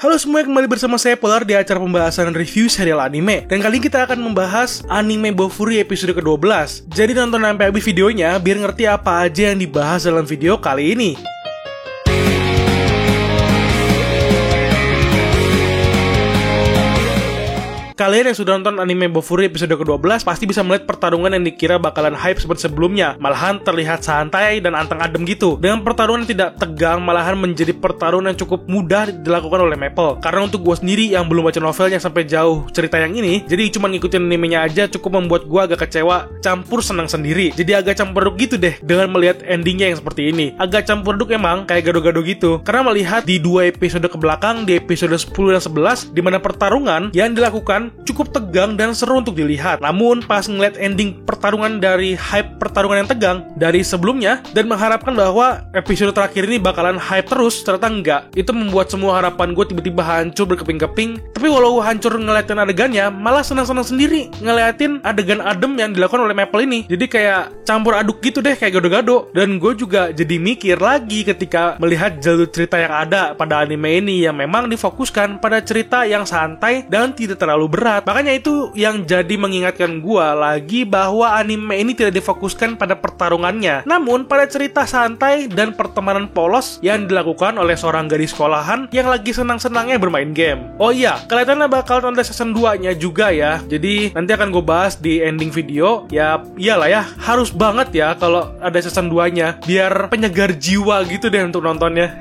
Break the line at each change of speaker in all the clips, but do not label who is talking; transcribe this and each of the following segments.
Halo semua, kembali bersama saya Polar di acara pembahasan review serial anime. Dan kali ini kita akan membahas anime Bofuri episode ke-12. Jadi nonton sampai habis videonya biar ngerti apa aja yang dibahas dalam video kali ini. Kalian yang sudah nonton anime Bofuri episode ke-12 pasti bisa melihat pertarungan yang dikira bakalan hype seperti sebelumnya. Malahan terlihat santai dan anteng adem gitu. Dengan pertarungan yang tidak tegang, malahan menjadi pertarungan yang cukup mudah dilakukan oleh Maple. Karena untuk gue sendiri yang belum baca novelnya sampai jauh cerita yang ini, jadi cuma ngikutin animenya aja cukup membuat gue agak kecewa, campur senang sendiri. Jadi agak campur aduk gitu deh dengan melihat endingnya yang seperti ini. Agak campur aduk emang, kayak gado-gado gitu. Karena melihat di 2 episode kebelakang, di episode 10 dan 11, di mana pertarungan yang dilakukan cukup tegang dan seru untuk dilihat. Namun pas ngeliat ending pertarungan dari hype pertarungan yang tegang dari sebelumnya dan mengharapkan bahwa episode terakhir ini bakalan hype terus, ternyata enggak. Itu membuat semua harapan gue tiba-tiba hancur berkeping-keping. Tapi walau hancur ngeliatin adegannya, malah senang-senang sendiri ngeliatin adegan adem yang dilakukan oleh Maple ini. Jadi kayak campur aduk gitu deh, kayak gado-gado. Dan gue juga jadi mikir lagi ketika melihat jalur cerita yang ada pada anime ini yang memang difokuskan pada cerita yang santai dan tidak terlalu berat. Makanya itu yang jadi mengingatkan gua lagi bahwa anime ini tidak difokuskan pada pertarungannya, namun pada cerita santai dan pertemanan polos yang dilakukan oleh seorang gadis sekolahan yang lagi senang-senangnya bermain game. Oh iya, kelihatannya bakal ada season 2-nya juga ya. Jadi nanti akan gue bahas di ending video. Ya iyalah ya, harus banget ya kalau ada season 2-nya biar penyegar jiwa gitu deh untuk nontonnya.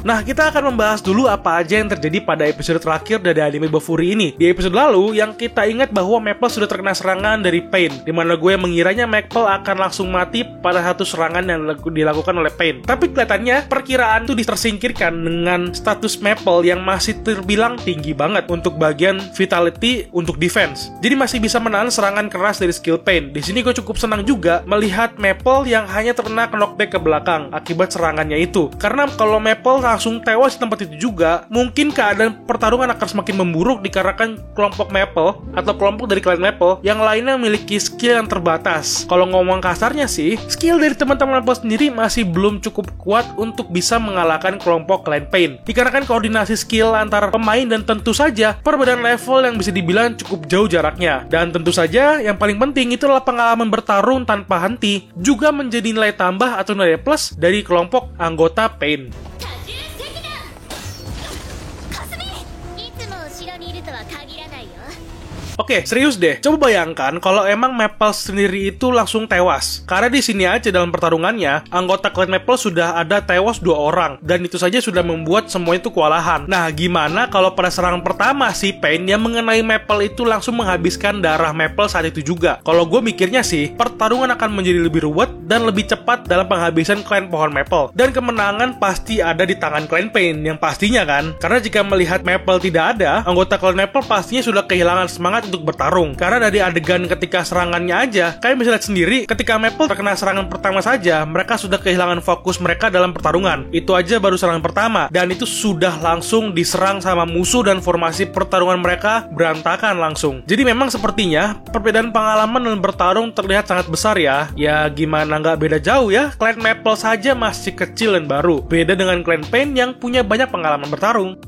Nah, kita akan membahas dulu apa aja yang terjadi pada episode terakhir dari anime Bofuri ini. Di episode lalu, yang kita ingat bahwa Maple sudah terkena serangan dari Pain, dimana gue mengiranya Maple akan langsung mati pada satu serangan yang dilakukan oleh Pain. Tapi kelihatannya perkiraan itu tersingkirkan dengan status Maple yang masih terbilang tinggi banget untuk bagian vitality untuk defense. Jadi masih bisa menahan serangan keras dari skill Pain. Di sini gue cukup senang juga melihat Maple yang hanya terkena knockback ke belakang akibat serangannya itu. Karena kalau Maple langsung tewas di tempat itu juga, mungkin keadaan pertarungan akan semakin memburuk dikarenakan kelompok Maple atau kelompok dari klan Maple yang lainnya memiliki skill yang terbatas. Kalau ngomong kasarnya sih, skill dari teman-teman Maple sendiri masih belum cukup kuat untuk bisa mengalahkan kelompok klan Pain. Dikarenakan koordinasi skill antara pemain dan tentu saja perbedaan level yang bisa dibilang cukup jauh jaraknya. Dan tentu saja yang paling penting itu adalah pengalaman bertarung tanpa henti juga menjadi nilai tambah atau nilai plus dari kelompok anggota Pain. Oke, serius deh. Coba bayangkan kalau emang Maple sendiri itu langsung tewas. Karena di sini aja dalam pertarungannya, anggota klan Maple sudah ada tewas 2 orang. Dan itu saja sudah membuat semuanya itu kewalahan. Nah, gimana kalau pada serangan pertama si Pain yang mengenai Maple itu langsung menghabiskan darah Maple saat itu juga? Kalau gue mikirnya sih, pertarungan akan menjadi lebih ruwet dan lebih cepat dalam penghabisan klan pohon Maple. Dan kemenangan pasti ada di tangan klan Pain, yang pastinya kan. Karena jika melihat Maple tidak ada, anggota klan Maple pastinya sudah kehilangan semangat untuk bertarung. Karena dari adegan ketika serangannya aja, kalian bisa lihat sendiri ketika Maple terkena serangan pertama saja, mereka sudah kehilangan fokus mereka dalam pertarungan. Itu aja baru serangan pertama, dan itu sudah langsung diserang sama musuh dan formasi pertarungan mereka berantakan langsung. Jadi memang sepertinya perbedaan pengalaman dan bertarung terlihat sangat besar ya. Ya gimana nggak beda jauh ya, klan Maple saja masih kecil dan baru. Beda dengan klan Pain yang punya banyak pengalaman bertarung.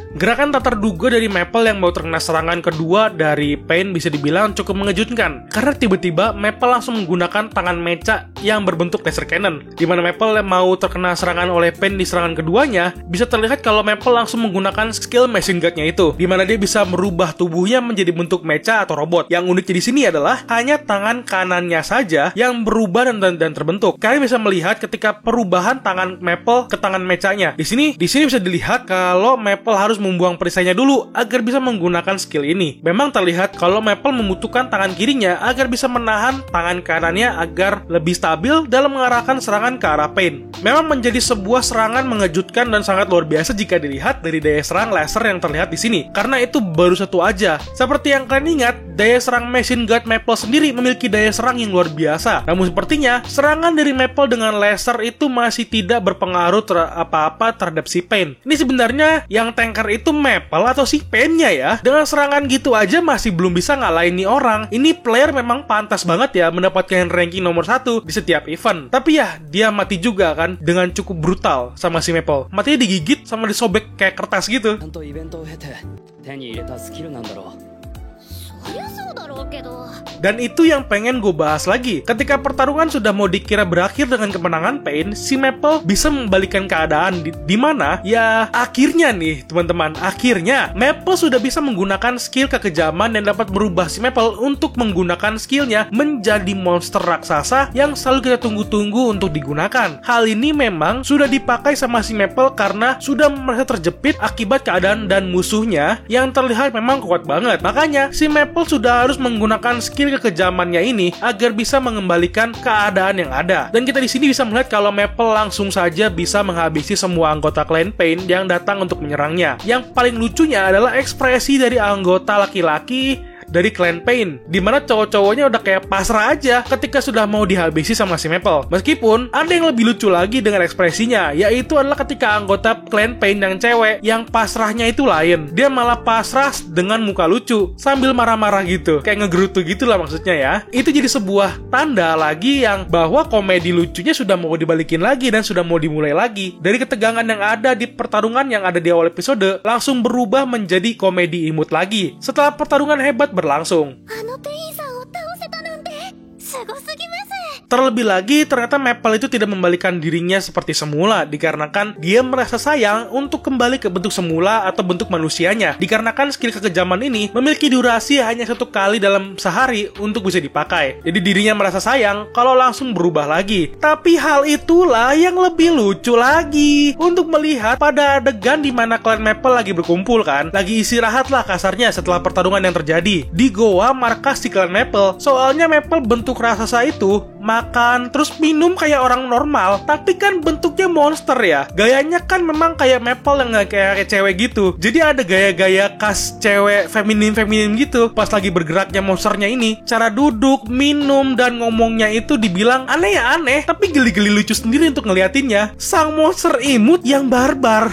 Gerakan tak terduga dari Maple yang mau terkena serangan kedua dari Pain bisa dibilang cukup mengejutkan. Karena tiba-tiba Maple langsung menggunakan tangan mecha yang berbentuk laser cannon. Dimana Maple yang mau terkena serangan oleh Pain di serangan keduanya, bisa terlihat kalau Maple langsung menggunakan skill machine gun-nya itu. Dimana dia bisa merubah tubuhnya menjadi bentuk mecha atau robot. Yang uniknya di sini adalah hanya tangan kanannya saja yang berubah dan terbentuk. Kalian bisa melihat ketika perubahan tangan Maple ke tangan mechanya. Di sini bisa dilihat kalau Maple harus membuang perisainya dulu agar bisa menggunakan skill ini. Memang terlihat kalau Maple membutuhkan tangan kirinya agar bisa menahan tangan kanannya agar lebih stabil dalam mengarahkan serangan ke arah Pain. Memang menjadi sebuah serangan mengejutkan dan sangat luar biasa jika dilihat dari daya serang laser yang terlihat di sini. Karena itu baru satu aja. Seperti yang kalian ingat, daya serang machine gun Maple sendiri memiliki daya serang yang luar biasa. Namun sepertinya serangan dari Maple dengan laser itu masih tidak berpengaruh apa-apa terhadap si Pain. Ini sebenarnya yang tanker itu Maple atau si Pain-nya ya? Dengan serangan gitu aja masih belum bisa ngalahin nih orang. Ini player memang pantas banget ya mendapatkan ranking nomor 1 di setiap event. Tapi ya, dia mati juga kan dengan cukup brutal sama si Maple. Matinya digigit sama disobek kayak kertas gitu. Dan itu yang pengen gue bahas lagi. Ketika pertarungan sudah mau dikira berakhir dengan kemenangan Pain, si Maple bisa membalikan keadaan di mana ya akhirnya nih teman-teman, akhirnya Maple sudah bisa menggunakan skill kekejaman dan dapat merubah si Maple untuk menggunakan skillnya menjadi monster raksasa yang selalu kita tunggu-tunggu untuk digunakan. Hal ini memang sudah dipakai sama si Maple karena sudah merasa terjepit akibat keadaan dan musuhnya yang terlihat memang kuat banget. Makanya si Maple sudah harus menggunakan skill kekejamannya ini agar bisa mengembalikan keadaan yang ada. Dan kita di sini bisa melihat kalau Maple langsung saja bisa menghabisi semua anggota Clan Pain yang datang untuk menyerangnya. Yang paling lucunya adalah ekspresi dari anggota laki-laki dari Clan Pain, dimana cowok-cowoknya udah kayak pasrah aja ketika sudah mau dihabisi sama si Maple. Meskipun ada yang lebih lucu lagi dengan ekspresinya, yaitu adalah ketika anggota Clan Pain yang cewek yang pasrahnya itu lain. Dia malah pasrah dengan muka lucu sambil marah-marah gitu, kayak ngegerutu gitu lah maksudnya ya. Itu jadi sebuah tanda lagi yang bahwa komedi lucunya sudah mau dibalikin lagi dan sudah mau dimulai lagi. Dari ketegangan yang ada di pertarungan yang ada di awal episode langsung berubah menjadi komedi imut lagi setelah pertarungan hebat berlangsung. Terlebih lagi, ternyata Maple itu tidak membalikan dirinya seperti semula, dikarenakan dia merasa sayang untuk kembali ke bentuk semula atau bentuk manusianya. Dikarenakan skill kekejaman ini memiliki durasi hanya 1 kali dalam sehari untuk bisa dipakai. Jadi dirinya merasa sayang kalau langsung berubah lagi. Tapi hal itulah yang lebih lucu lagi. Untuk melihat pada adegan di mana Clan Maple lagi berkumpul kan, lagi istirahat lah kasarnya setelah pertarungan yang terjadi di goa markas di Clan Maple. Soalnya Maple bentuk raksasa itu makan terus minum kayak orang normal, tapi kan bentuknya monster ya. Gayanya kan memang kayak Maple yang kayak cewek gitu. Jadi ada gaya-gaya khas cewek feminin gitu pas lagi bergeraknya monsternya ini. Cara duduk, minum, dan ngomongnya itu dibilang aneh ya aneh, tapi geli-geli lucu sendiri untuk ngeliatinnya. Sang monster imut yang barbar.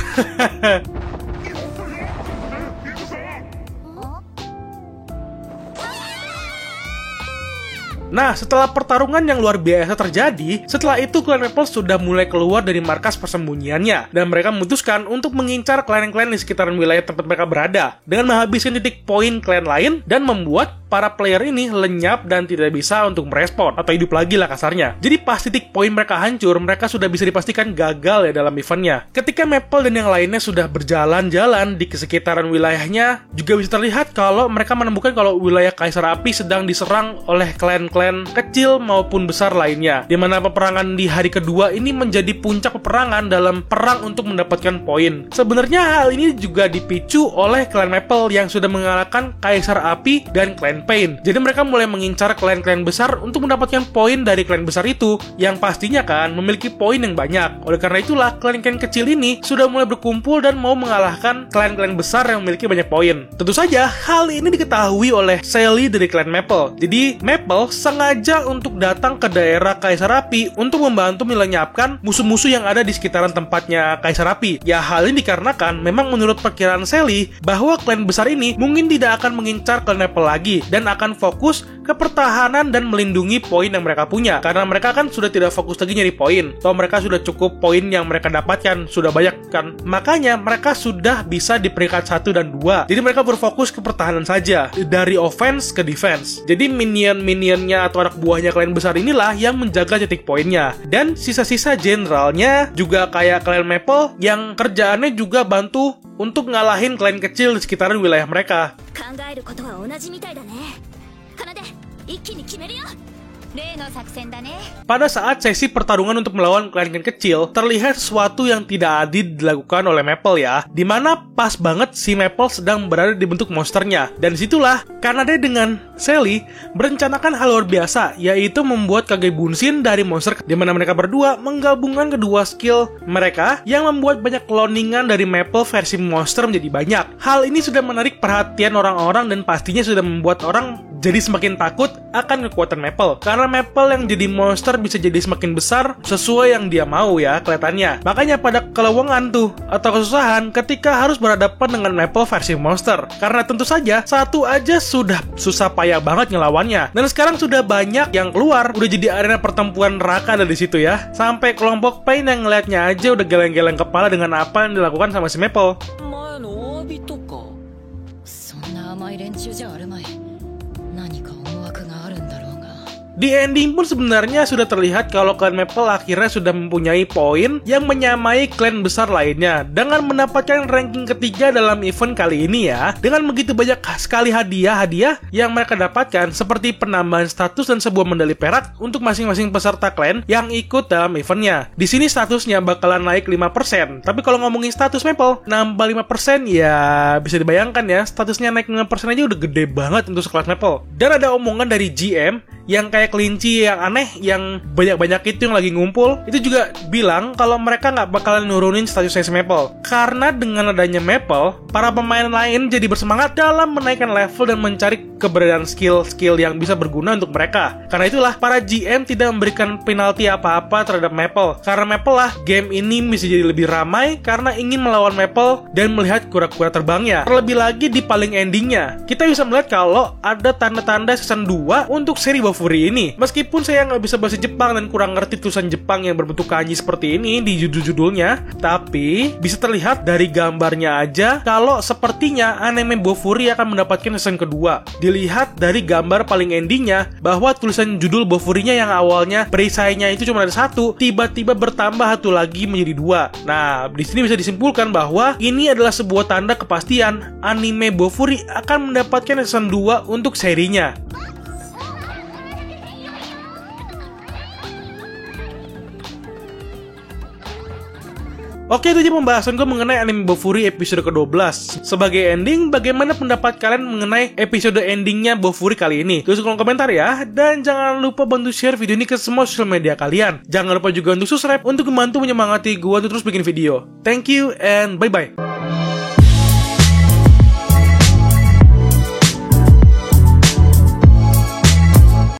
Nah, setelah pertarungan yang luar biasa terjadi, setelah itu Clan Maple sudah mulai keluar dari markas persembunyiannya, dan mereka memutuskan untuk mengincar klan-klan di sekitaran wilayah tempat mereka berada, dengan menghabiskan titik poin klan lain, dan membuat para player ini lenyap dan tidak bisa untuk merespon, atau hidup lagi lah kasarnya. Jadi pas titik poin mereka hancur, mereka sudah bisa dipastikan gagal ya dalam eventnya. Ketika Maple dan yang lainnya sudah berjalan-jalan di sekitaran wilayahnya, juga bisa terlihat kalau mereka menemukan kalau wilayah Kaisar Api sedang diserang oleh klan-klan kecil maupun besar lainnya, di mana peperangan di hari kedua ini menjadi puncak peperangan dalam perang untuk mendapatkan poin. Sebenarnya hal ini juga dipicu oleh Clan Maple yang sudah mengalahkan Kaisar Api dan Clan Pain. Jadi mereka mulai mengincar klan-klan besar untuk mendapatkan poin dari klan besar itu, yang pastinya kan memiliki poin yang banyak. Oleh karena itulah klan-klan kecil ini sudah mulai berkumpul dan mau mengalahkan klan-klan besar yang memiliki banyak poin. Tentu saja hal ini diketahui oleh Sally dari Clan Maple. Jadi Maple sengaja untuk datang ke daerah Kaisar Api untuk membantu melenyapkan musuh-musuh yang ada di sekitaran tempatnya Kaisar Api. Ya hal ini dikarenakan memang menurut perkiraan Sally bahwa klan besar ini mungkin tidak akan mengincar Clan Maple lagi dan akan fokus ke pertahanan dan melindungi poin yang mereka punya, karena mereka kan sudah tidak fokus lagi nyari poin, atau mereka sudah cukup poin yang mereka dapatkan, sudah banyak kan, makanya mereka sudah bisa di peringkat 1 dan 2. Jadi mereka berfokus ke pertahanan saja, dari offense ke defense. Jadi minion-minionnya atau anak buahnya klan besar inilah yang menjaga titik poinnya, dan sisa-sisa generalnya juga kayak Clan Maple yang kerjaannya juga bantu untuk ngalahin klan kecil di sekitaran wilayah mereka. Pada saat sesi pertarungan untuk melawan klan-klan kecil, terlihat sesuatu yang tidak adil dilakukan oleh Maple ya, dimana pas banget si Maple sedang berada di bentuk monsternya. Dan disitulah Kanade dengan Sally merencanakan hal luar biasa, yaitu membuat Kage Bunshin dari monster, dimana mereka berdua menggabungkan kedua skill mereka yang membuat banyak cloningan dari Maple versi monster menjadi banyak. Hal ini sudah menarik perhatian orang-orang dan pastinya sudah membuat orang jadi semakin takut akan kekuatan Maple, karena Karena Maple yang jadi monster bisa jadi semakin besar sesuai yang dia mau ya kelihatannya. Makanya pada kelewongan tuh atau kesusahan ketika harus berhadapan dengan Maple versi monster. Karena tentu saja satu aja sudah susah payah banget ngelawannya. Dan sekarang sudah banyak yang keluar, udah jadi arena pertempuran neraka dari situ ya. Sampai kelompok Pain yang ngeliatnya aja udah geleng-geleng kepala dengan apa yang dilakukan sama si Maple. Di ending pun sebenarnya sudah terlihat kalau klan Maple akhirnya sudah mempunyai poin yang menyamai klan besar lainnya dengan mendapatkan ranking ketiga dalam event kali ini ya. Dengan begitu banyak sekali hadiah-hadiah yang mereka dapatkan seperti penambahan status dan sebuah medali perak untuk masing-masing peserta klan yang ikut dalam eventnya. Di sini statusnya bakalan naik 5%. Tapi kalau ngomongin status Maple, nambah 5% ya bisa dibayangkan ya, statusnya naik 5% aja udah gede banget untuk sekelas Maple. Dan ada omongan dari GM yang kayak kelinci yang aneh yang banyak-banyak itu yang lagi ngumpul itu juga bilang kalau mereka nggak bakalan nurunin statusnya si Maple karena dengan adanya Maple para pemain lain jadi bersemangat dalam menaikkan level dan mencari keberadaan skill-skill yang bisa berguna untuk mereka. Karena itulah para GM tidak memberikan penalti apa-apa terhadap Maple karena Maple lah game ini bisa jadi lebih ramai karena ingin melawan Maple dan melihat kura-kura terbangnya. Terlebih lagi di paling endingnya kita bisa melihat kalau ada tanda-tanda season 2 untuk seri Bofuri ini. Meskipun saya nggak bisa bahasa Jepang dan kurang ngerti tulisan Jepang yang berbentuk kanji seperti ini di judul-judulnya, tapi bisa terlihat dari gambarnya aja kalau sepertinya anime Bofuri akan mendapatkan season kedua. Dilihat dari gambar paling endingnya bahwa tulisan judul Bofurinya yang awalnya perisainya itu cuma ada satu, tiba-tiba bertambah satu lagi menjadi dua. Nah, di sini bisa disimpulkan bahwa ini adalah sebuah tanda kepastian anime Bofuri akan mendapatkan season 2 untuk serinya. Oke, itu aja pembahasan gue mengenai anime Bofuri episode ke-12. Sebagai ending, bagaimana pendapat kalian mengenai episode endingnya Bofuri kali ini? Tulis di kolom komentar ya. Dan jangan lupa bantu share video ini ke semua sosial media kalian. Jangan lupa juga untuk subscribe untuk membantu menyemangati gue untuk terus bikin video. Thank you and bye-bye.